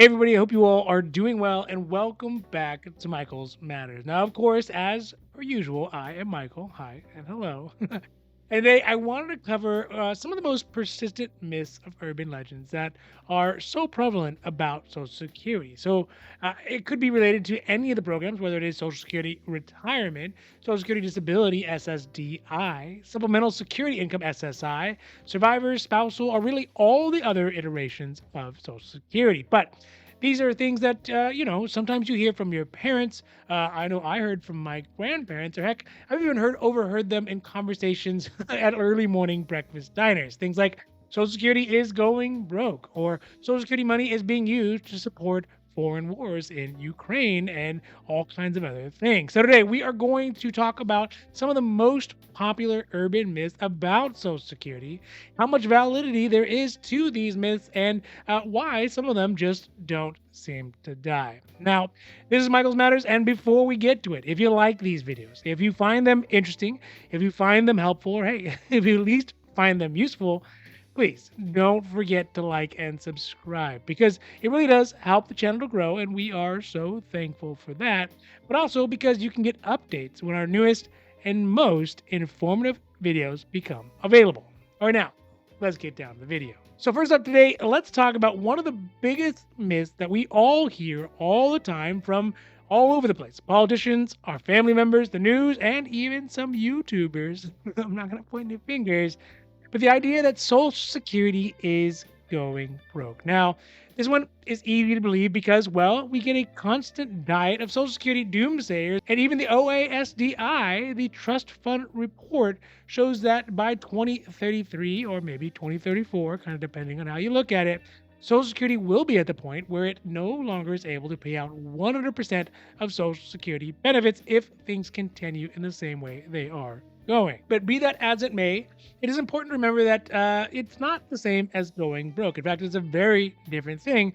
Hey everybody, I hope you all are doing well and welcome back to Michael's Matters. Now, of course, as per usual, I am Michael. Hi and hello. And today I wanted to cover some of the most persistent myths of urban legends that are so prevalent about Social Security. It could be related to any of the programs, whether it is Social Security Retirement, Social Security Disability SSDI, Supplemental Security Income SSI, survivors, spousal, or really all the other iterations of Social Security. But these are things that sometimes you hear from your parents. I know I heard from my grandparents, or heck, I've even overheard them in conversations at early morning breakfast diners. Things like Social Security is going broke, or Social Security money is being used to support foreign wars in Ukraine, and all kinds of other things. So today we are going to talk about some of the most popular urban myths about Social Security, how much validity there is to these myths, and why some of them just don't seem to die. Now, this is Michael's Matters, and before we get to it, if you like these videos, if you find them interesting, if you find them helpful, or hey, if you at least find them useful, please don't forget to like and subscribe because it really does help the channel to grow, and we are so thankful for that. But also because you can get updates when our newest and most informative videos become available. All right, now let's get down to the video. So, first up today, let's talk about one of the biggest myths that we all hear all the time from all over the place: politicians, our family members, the news, and even some YouTubers. I'm not going to point any fingers, but the idea that Social Security is going broke. Now, this one is easy to believe because, well, we get a constant diet of Social Security doomsayers, and even the OASDI, the Trust Fund Report, shows that by 2033 or maybe 2034, kind of depending on how you look at it, Social Security will be at the point where it no longer is able to pay out 100% of Social Security benefits if things continue in the same way they are going. But be that as it may, it is important to remember that it's not the same as going broke. In fact, it's a very different thing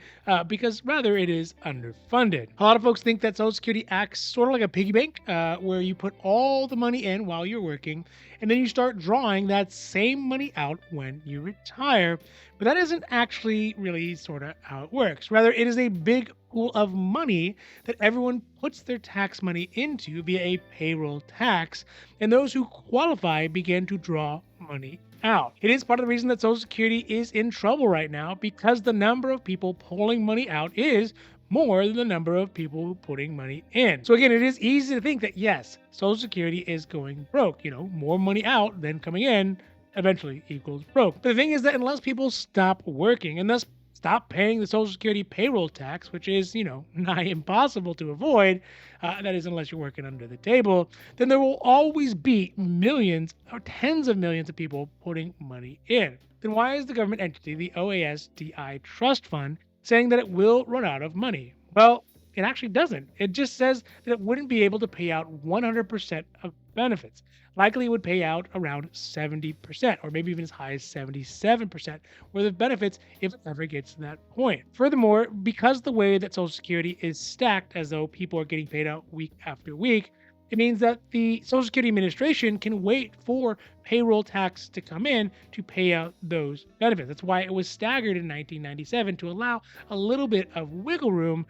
because rather it is underfunded. A lot of folks think that Social Security acts sort of like a piggy bank where you put all the money in while you're working and then you start drawing that same money out when you retire. But that isn't actually really sort of how it works. Rather, it is a big pool of money that everyone puts their tax money into via a payroll tax, and those who qualify begin to draw money out. It is part of the reason that Social Security is in trouble right now, because the number of people pulling money out is more than the number of people putting money in. So again, it is easy to think that yes, Social Security is going broke. More money out than coming in eventually equals broke. But the thing is that unless people stop working and thus stop paying the Social Security payroll tax, which is, nigh impossible to avoid, that is, unless you're working under the table, then there will always be millions or tens of millions of people putting money in. Then why is the government entity, the OASDI Trust Fund, saying that it will run out of money? Well, it actually doesn't. It just says that it wouldn't be able to pay out 100% of benefits. Likely it would pay out around 70%, or maybe even as high as 77% worth of benefits if it ever gets to that point. Furthermore, because the way that Social Security is stacked as though people are getting paid out week after week, it means that the Social Security Administration can wait for payroll tax to come in to pay out those benefits. That's why it was staggered in 1997 to allow a little bit of wiggle room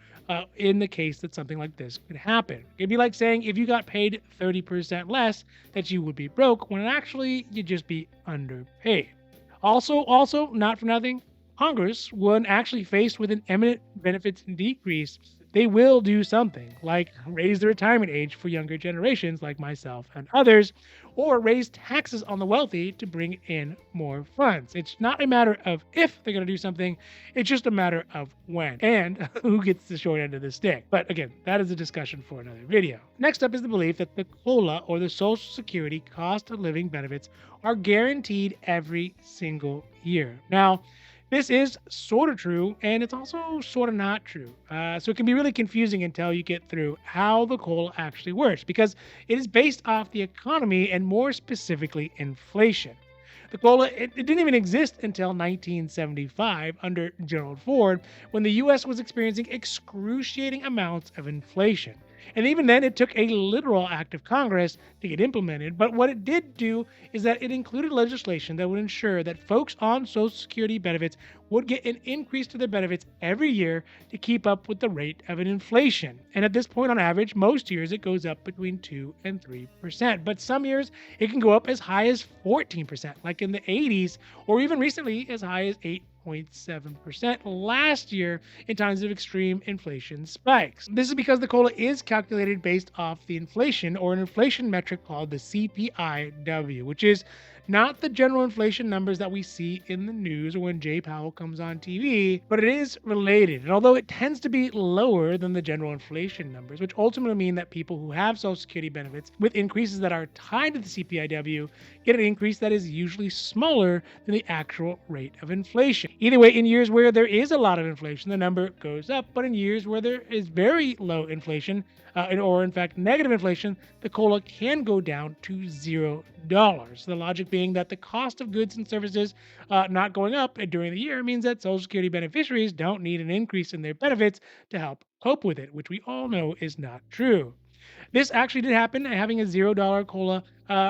in the case that something like this could happen. It'd be like saying if you got paid 30% less, that you would be broke, when actually you'd just be underpaid. Also, not for nothing, Congress, when actually faced with an imminent benefits decrease, they will do something like raise the retirement age for younger generations like myself and others, or raise taxes on the wealthy to bring in more funds. It's not a matter of if they're going to do something, it's just a matter of when and who gets the short end of the stick. But again, that is a discussion for another video. Next up is the belief that the COLA, or the Social Security Cost of Living benefits, are guaranteed every single year. Now, this is sort of true, and it's also sort of not true. So it can be really confusing until you get through how the COLA actually works, because it is based off the economy and more specifically inflation. The COLA, it didn't even exist until 1975 under Gerald Ford, when the U.S. was experiencing excruciating amounts of inflation. And even then, it took a literal act of Congress to get implemented. But what it did do is that it included legislation that would ensure that folks on Social Security benefits would get an increase to their benefits every year to keep up with the rate of an inflation. And at this point, on average, most years it goes up between 2 and 3%. But some years it can go up as high as 14%, like in the 80s, or even recently as high as 8.7% last year in times of extreme inflation spikes. This is because the COLA is calculated based off the inflation or an inflation metric called the CPIW, which is not the general inflation numbers that we see in the news or when Jay Powell comes on TV, but it is related. And although it tends to be lower than the general inflation numbers, which ultimately mean that people who have Social Security benefits with increases that are tied to the CPIW get an increase that is usually smaller than the actual rate of inflation. Either way, in years where there is a lot of inflation, the number goes up, but in years where there is very low inflation, or in fact negative inflation, the COLA can go down to $0. The logic being that the cost of goods and services not going up during the year means that Social Security beneficiaries don't need an increase in their benefits to help cope with it, which we all know is not true. This actually did happen, having a $0 COLA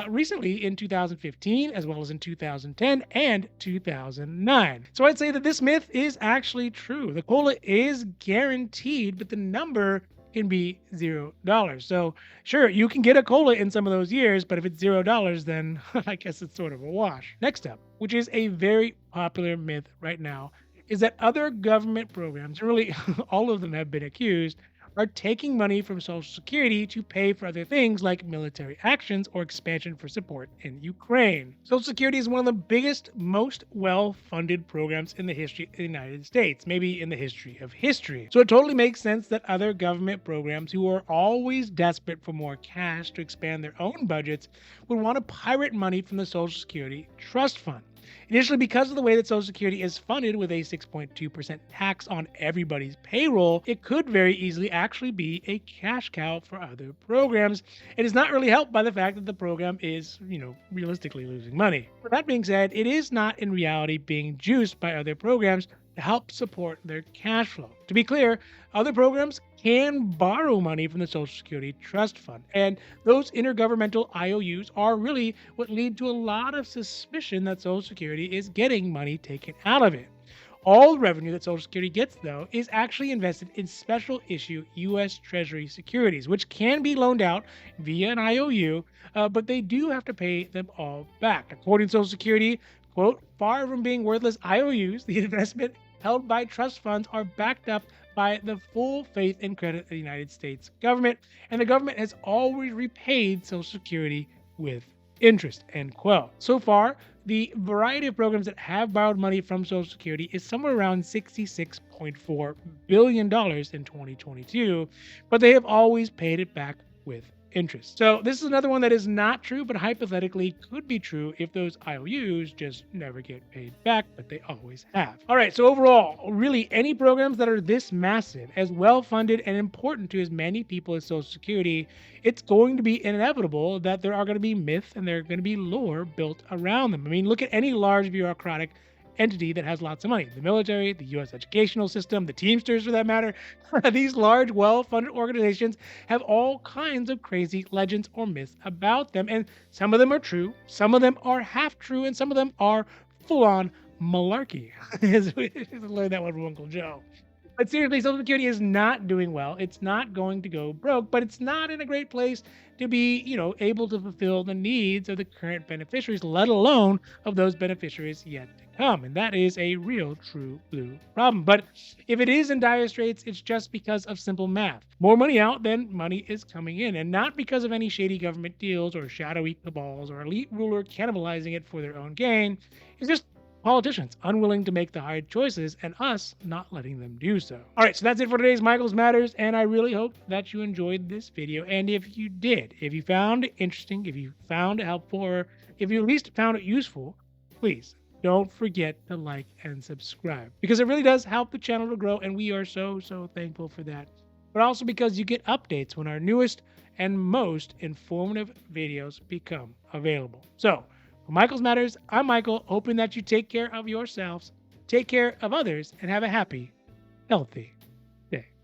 recently in 2015, as well as in 2010 and 2009. So I'd say that this myth is actually true. The COLA is guaranteed, but the number can be $0. So sure, you can get a COLA in some of those years, but if it's $0, then I guess it's sort of a wash. Next up, which is a very popular myth right now, is that other government programs, really all of them have been accused, are taking money from Social Security to pay for other things like military actions or expansion for support in Ukraine. Social Security is one of the biggest, most well-funded programs in the history of the United States, maybe in the history of history. So it totally makes sense that other government programs who are always desperate for more cash to expand their own budgets would want to pirate money from the Social Security Trust Fund. Initially, because of the way that Social Security is funded with a 6.2% tax on everybody's payroll, it could very easily actually be a cash cow for other programs. It is not really helped by the fact that the program is, realistically losing money. With that being said, it is not in reality being juiced by other programs to help support their cash flow. To be clear, other programs can borrow money from the Social Security Trust Fund, and those intergovernmental IOUs are really what lead to a lot of suspicion that Social Security is getting money taken out of it. All the revenue that Social Security gets, though, is actually invested in special issue U.S. Treasury securities, which can be loaned out via an IOU, but they do have to pay them all back. According to Social Security, quote, far from being worthless IOUs, the investment held by trust funds are backed up by the full faith and credit of the United States government, and the government has always repaid Social Security with interest, end quote. So far, the variety of programs that have borrowed money from Social Security is somewhere around $66.4 billion in 2022, but they have always paid it back with interest. So this is another one that is not true, but hypothetically could be true if those IOUs just never get paid back, but they always have. All right, so overall, really any programs that are this massive, as well-funded and important to as many people as Social Security, it's going to be inevitable that there are going to be myths and there are going to be lore built around them. I mean, look at any large bureaucratic entity that has lots of money. The military, the U.S. educational system, the Teamsters for that matter. These large, well-funded organizations have all kinds of crazy legends or myths about them. And some of them are true, some of them are half true, and some of them are full-on malarkey. I learned that one from Uncle Joe. But seriously, Social Security is not doing well. It's not going to go broke, but it's not in a great place to be, able to fulfill the needs of the current beneficiaries, let alone of those beneficiaries yet to come. And that is a real, true blue problem. But if it is in dire straits, it's just because of simple math. More money out than money is coming in, and not because of any shady government deals or shadowy cabals or elite ruler cannibalizing it for their own gain. It's just politicians unwilling to make the hard choices and us not letting them do so. All right, so that's it for today's Michael's Matters, and I really hope that you enjoyed this video. And if you did, if you found it interesting, if you found it helpful, or if you at least found it useful, please don't forget to like and subscribe, because it really does help the channel to grow, and we are so thankful for that. But also because you get updates when our newest and most informative videos become available. So for Michael's Matters, I'm Michael, hoping that you take care of yourselves, take care of others, and have a happy, healthy